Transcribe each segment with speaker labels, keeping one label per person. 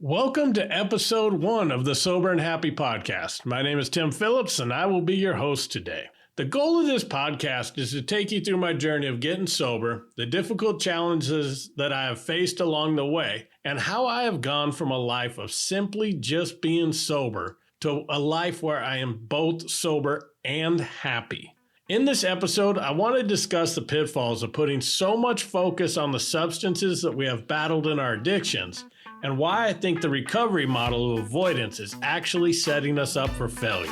Speaker 1: Welcome to episode 1 of the Sober and Happy podcast. My name is Tim Phillips, and I will be your host today. The goal of this podcast is to take you through my journey of getting sober, the difficult challenges that I have faced along the way, and how I have gone from a life of simply just being sober to a life where I am both sober and happy. In this episode, I want to discuss the pitfalls of putting so much focus on the substances that we have battled in our addictions, and why I think the recovery model of avoidance is actually setting us up for failure.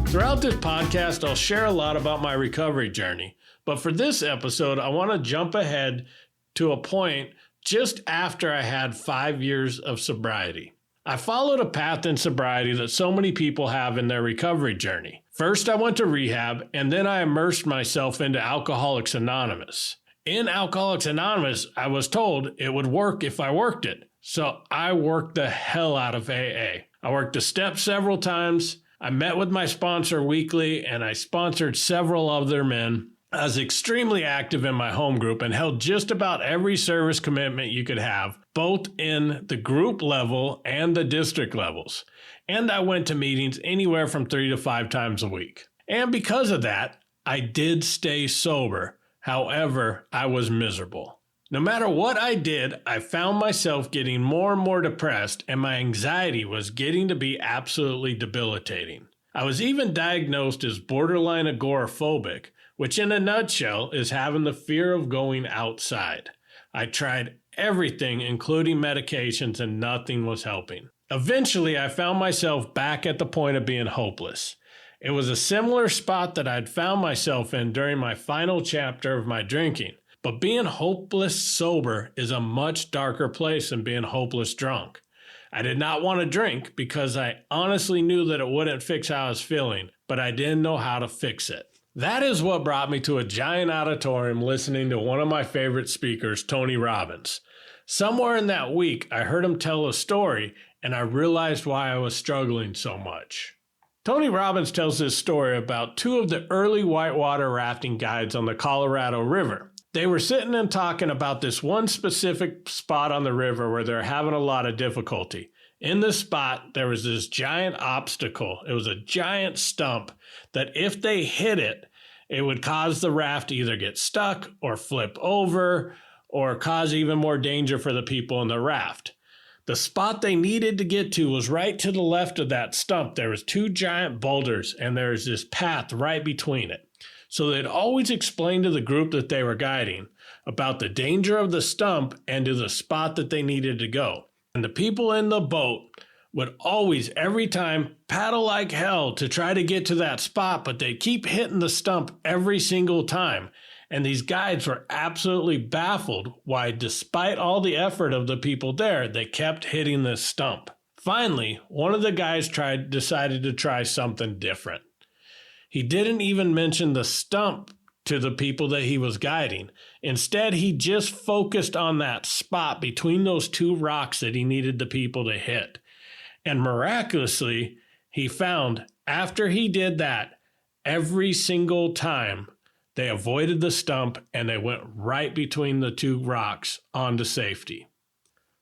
Speaker 1: Throughout this podcast, I'll share a lot about my recovery journey, but for this episode, I want to jump ahead to a point just after I had 5 years of sobriety. I followed a path in sobriety that so many people have in their recovery journey. First, I went to rehab, and then I immersed myself into Alcoholics Anonymous. In Alcoholics Anonymous, I was told it would work if I worked it. So I worked the hell out of AA. I worked the steps several times. I met with my sponsor weekly, and I sponsored several other men. I was extremely active in my home group and held just about every service commitment you could have, both in the group level and the district levels. And I went to meetings anywhere from 3 to 5 times a week. And because of that, I did stay sober. However, I was miserable. No matter what I did, I found myself getting more and more depressed, and my anxiety was getting to be absolutely debilitating. I was even diagnosed as borderline agoraphobic, which in a nutshell is having the fear of going outside. I tried everything, including medications, and nothing was helping. Eventually, I found myself back at the point of being hopeless. It was a similar spot that I'd found myself in during my final chapter of my drinking. But being hopeless sober is a much darker place than being hopeless drunk. I did not want to drink because I honestly knew that it wouldn't fix how I was feeling, but I didn't know how to fix it. That is what brought me to a giant auditorium listening to one of my favorite speakers, Tony Robbins. Somewhere in that week, I heard him tell a story, and I realized why I was struggling so much. Tony Robbins tells this story about 2 of the early whitewater rafting guides on the Colorado River. They were sitting and talking about this one specific spot on the river where they're having a lot of difficulty. In this spot, there was this giant obstacle. It was a giant stump that if they hit it, it would cause the raft to either get stuck or flip over or cause even more danger for the people in the raft. The spot they needed to get to was right to the left of that stump. There was 2 giant boulders, and there's this path right between it. So they'd always explain to the group that they were guiding about the danger of the stump and to the spot that they needed to go. And the people in the boat would always, every time, paddle like hell to try to get to that spot, but they'd keep hitting the stump every single time. And these guides were absolutely baffled why, despite all the effort of the people there, they kept hitting this stump. Finally, one of the guys decided to try something different. He didn't even mention the stump to the people that he was guiding. Instead, he just focused on that spot between those 2 rocks that he needed the people to hit. And miraculously, he found after he did that, every single time they avoided the stump and they went right between the 2 rocks onto safety.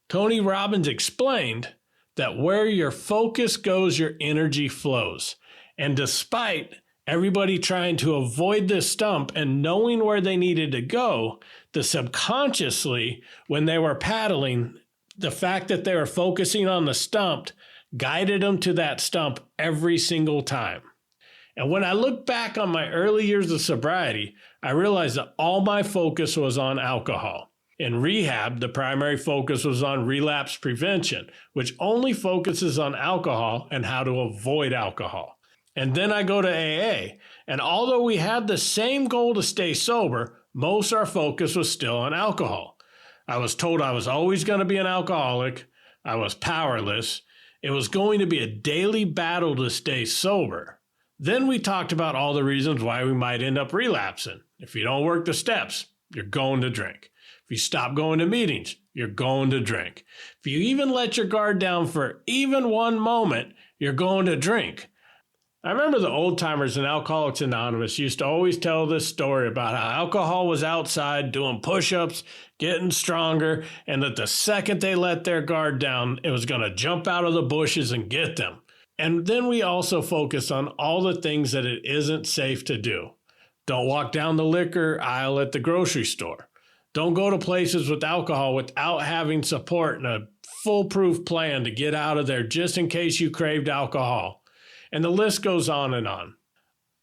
Speaker 1: Tony Robbins explained that where your focus goes, your energy flows. And despite everybody trying to avoid this stump and knowing where they needed to go, the subconsciously, when they were paddling, the fact that they were focusing on the stump guided them to that stump every single time. And when I look back on my early years of sobriety, I realized that all my focus was on alcohol. In rehab, the primary focus was on relapse prevention, which only focuses on alcohol and how to avoid alcohol. And then I go to AA, and although we had the same goal to stay sober, most our focus was still on alcohol. I was told I was always going to be an alcoholic. I was powerless. It was going to be a daily battle to stay sober. Then we talked about all the reasons why we might end up relapsing. If you don't work the steps, you're going to drink. If you stop going to meetings, you're going to drink. If you even let your guard down for even one moment, you're going to drink. I remember the old timers in Alcoholics Anonymous used to always tell this story about how alcohol was outside doing push-ups, getting stronger, and that the second they let their guard down, it was going to jump out of the bushes and get them. And then we also focus on all the things that it isn't safe to do. Don't walk down the liquor aisle at the grocery store. Don't go to places with alcohol without having support and a foolproof plan to get out of there just in case you craved alcohol. And the list goes on and on.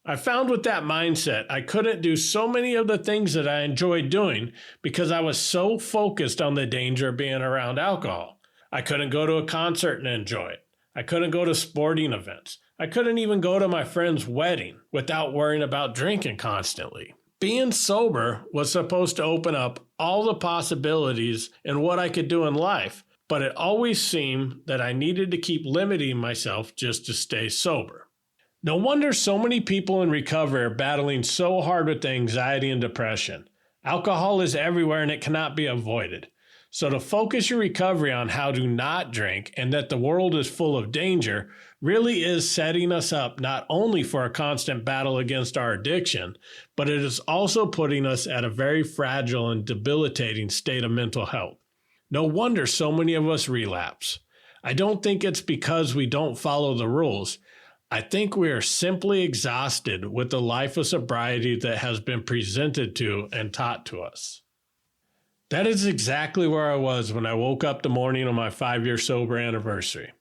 Speaker 1: I found with that mindset, I couldn't do so many of the things that I enjoyed doing because I was so focused on the danger of being around alcohol. I couldn't go to a concert and enjoy it. I couldn't go to sporting events. I couldn't even go to my friend's wedding without worrying about drinking constantly. Being sober was supposed to open up all the possibilities in what I could do in life, but it always seemed that I needed to keep limiting myself just to stay sober. No wonder so many people in recovery are battling so hard with anxiety and depression. Alcohol is everywhere and it cannot be avoided. So to focus your recovery on how to not drink and that the world is full of danger really is setting us up not only for a constant battle against our addiction, but it is also putting us at a very fragile and debilitating state of mental health. No wonder so many of us relapse. I don't think it's because we don't follow the rules. I think we are simply exhausted with the life of sobriety that has been presented to and taught to us. That is exactly where I was when I woke up the morning of my 5-year sober anniversary.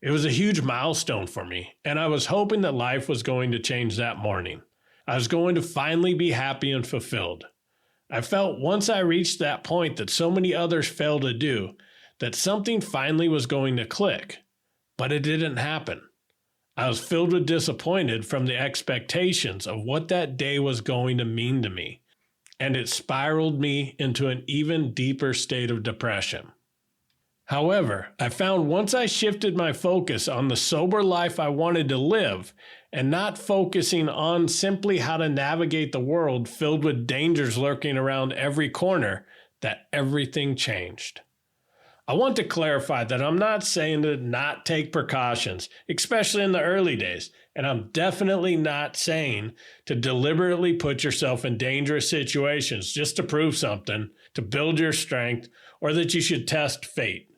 Speaker 1: It was a huge milestone for me, and I was hoping that life was going to change that morning. I was going to finally be happy and fulfilled. I felt once I reached that point that so many others failed to do, that something finally was going to click, but it didn't happen. I was filled with disappointment from the expectations of what that day was going to mean to me, and it spiraled me into an even deeper state of depression. However, I found once I shifted my focus on the sober life I wanted to live and not focusing on simply how to navigate the world filled with dangers lurking around every corner, that everything changed. I want to clarify that I'm not saying to not take precautions, especially in the early days, and I'm definitely not saying to deliberately put yourself in dangerous situations just to prove something, to build your strength, or that you should test fate.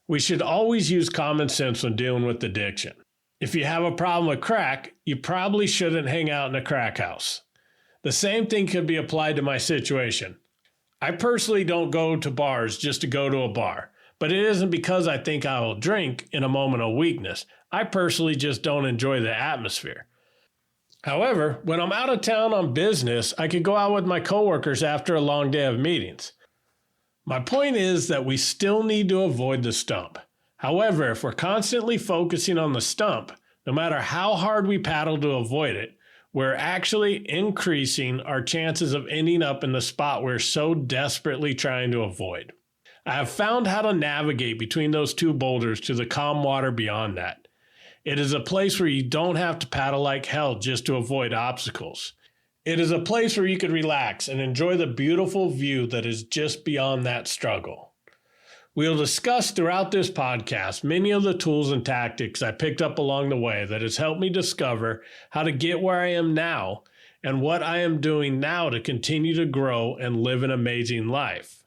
Speaker 1: We should always use common sense when dealing with addiction. If you have a problem with crack, you probably shouldn't hang out in a crack house. The same thing could be applied to my situation. I personally don't go to bars just to go to a bar, but it isn't because I think I will drink in a moment of weakness. I personally just don't enjoy the atmosphere. However, when I'm out of town on business, I could go out with my coworkers after a long day of meetings. My point is that we still need to avoid the stump. However, if we're constantly focusing on the stump, no matter how hard we paddle to avoid it, we're actually increasing our chances of ending up in the spot we're so desperately trying to avoid. I have found how to navigate between those two boulders to the calm water beyond that. It is a place where you don't have to paddle like hell just to avoid obstacles. It is a place where you can relax and enjoy the beautiful view that is just beyond that struggle. We'll discuss throughout this podcast many of the tools and tactics I picked up along the way that has helped me discover how to get where I am now and what I am doing now to continue to grow and live an amazing life.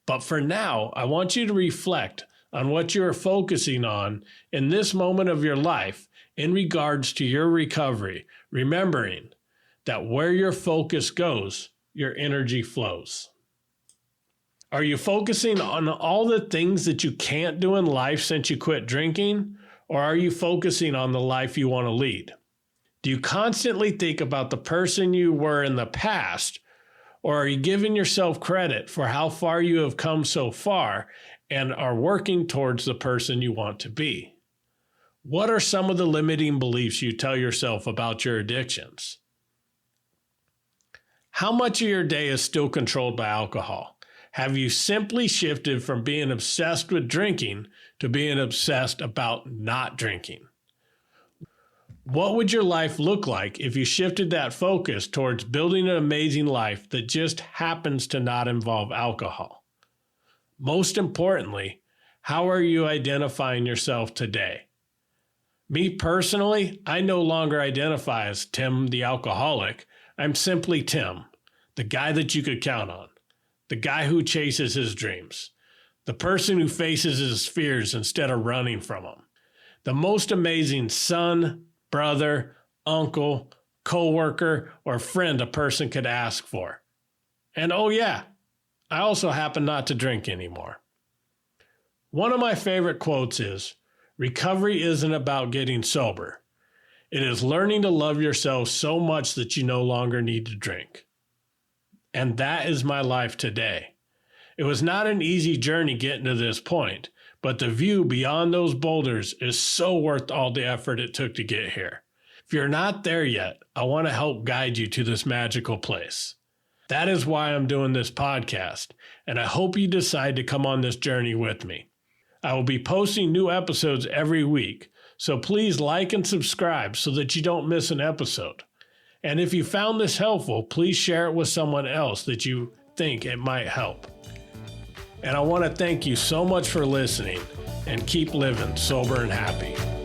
Speaker 1: But for now, I want you to reflect on what you are focusing on in this moment of your life in regards to your recovery, remembering that where your focus goes, your energy flows. Are you focusing on all the things that you can't do in life since you quit drinking, or are you focusing on the life you want to lead? Do you constantly think about the person you were in the past, or are you giving yourself credit for how far you have come so far and are working towards the person you want to be? What are some of the limiting beliefs you tell yourself about your addictions? How much of your day is still controlled by alcohol? Have you simply shifted from being obsessed with drinking to being obsessed about not drinking? What would your life look like if you shifted that focus towards building an amazing life that just happens to not involve alcohol? Most importantly, how are you identifying yourself today? Me personally, I no longer identify as Tim the alcoholic. I'm simply Tim, the guy that you could count on, the guy who chases his dreams, the person who faces his fears instead of running from them, the most amazing son, brother, uncle, coworker, or friend a person could ask for. And oh yeah, I also happen not to drink anymore. One of my favorite quotes is, "Recovery isn't about getting sober. It is learning to love yourself so much that you no longer need to drink." And that is my life today. It was not an easy journey getting to this point, but the view beyond those boulders is so worth all the effort it took to get here. If you're not there yet, I want to help guide you to this magical place. That is why I'm doing this podcast, and I hope you decide to come on this journey with me. I will be posting new episodes every week, so please like and subscribe so that you don't miss an episode. And if you found this helpful, please share it with someone else that you think it might help. And I want to thank you so much for listening, and keep living sober and happy.